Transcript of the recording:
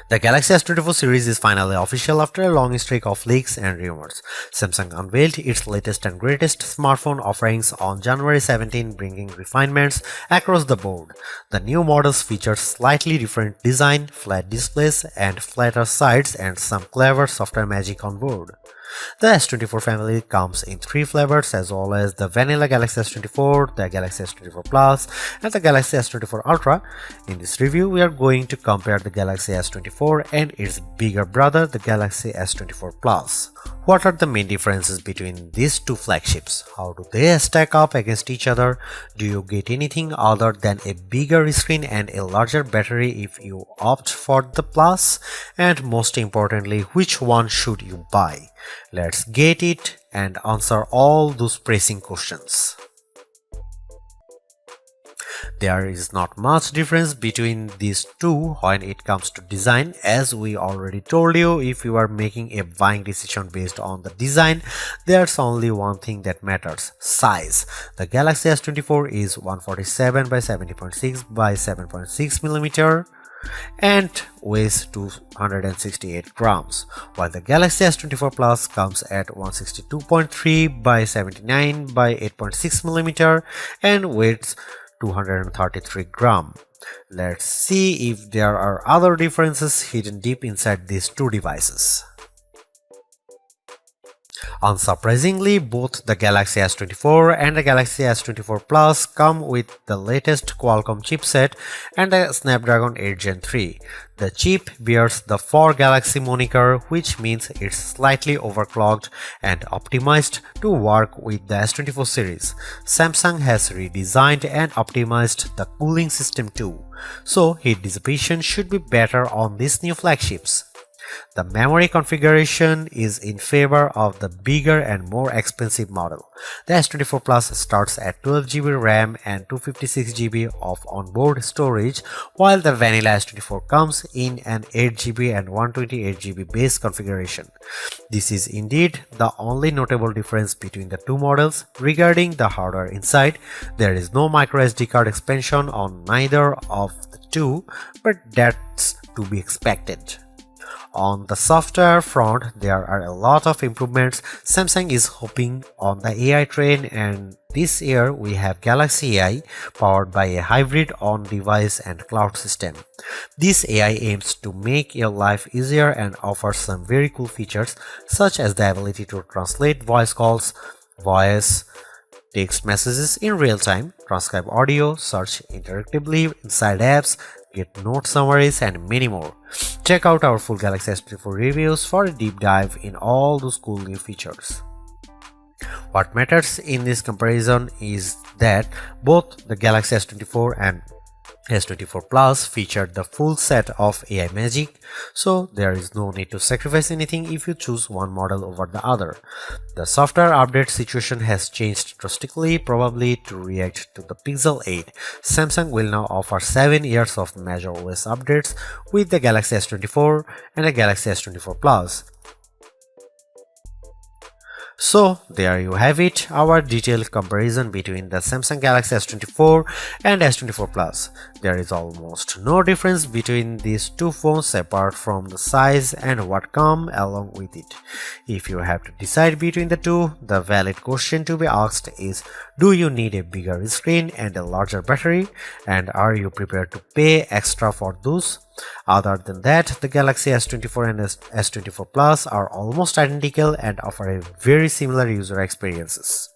The Galaxy S24 series is finally official after a long streak of leaks and rumors. Samsung unveiled its latest and greatest smartphone offerings on January 17, bringing refinements across the board. The new models feature slightly different design, flat displays, and flatter sides, and some clever software magic on board. The S24 family comes in 3 flavors as well as the vanilla Galaxy S24, the Galaxy S24 Plus, and the Galaxy S24 Ultra. In this review, we are going to compare the Galaxy S24 and its bigger brother, the Galaxy S24 Plus. What are the main differences between these two flagships? How do they stack up against each other? Do you get anything other than a bigger screen and a larger battery if you opt for the Plus? And most importantly, which one should you buy? Let's get it and answer all those pressing questions. There is not much difference between these two when it comes to design. As we already told you, if you are making a buying decision based on the design, there's only one thing that matters: size. The Galaxy S24 is 147 by 70.6 by 7.6 millimeter and weighs 268 grams, while the Galaxy S24 Plus comes at 162.3 by 79 by 8.6 millimeter and weighs 233 grams. Let's see if there are other differences hidden deep inside these two devices. Unsurprisingly, both the Galaxy S24 and the Galaxy S24 Plus come with the latest Qualcomm chipset and a Snapdragon 8 Gen 3. The chip bears the For Galaxy moniker, which means it's slightly overclocked and optimized to work with the S24 series. Samsung has redesigned and optimized the cooling system too, so heat dissipation should be better on these new flagships. The memory configuration is in favor of the bigger and more expensive model. The S24 Plus starts at 12GB RAM and 256GB of onboard storage, while the vanilla S24 comes in an 8GB and 128GB base configuration. This is indeed the only notable difference between the two models. Regarding the hardware inside, there is no microSD card expansion on neither of the two, but that's to be expected. On the software front, there are a lot of improvements. Samsung is hopping on the AI train, and this year we have Galaxy AI powered by a hybrid on-device and cloud system. This AI aims to make your life easier and offers some very cool features such as the ability to translate voice calls, voice, text messages in real time, transcribe audio, search interactively inside apps, get note summaries, and many more. Check out our full Galaxy S24 reviews for a deep dive in all those cool new features. What matters in this comparison is that both the Galaxy S24 and S24 Plus featured the full set of AI magic, so there is no need to sacrifice anything if you choose one model over the other. The software update situation has changed drastically, probably to react to the Pixel 8. Samsung will now offer 7 years of major OS updates with the Galaxy S24 and the Galaxy S24 Plus. So there you have it, our detailed comparison between the Samsung Galaxy S24 and S24 Plus. There is almost no difference between these two phones apart from the size and what come along with it. If you have to decide between the two, the valid question to be asked is, do you need a bigger screen and a larger battery, and are you prepared to pay extra for those? Other than that, the Galaxy S24 and S24 Plus are almost identical and offer a very similar user experiences.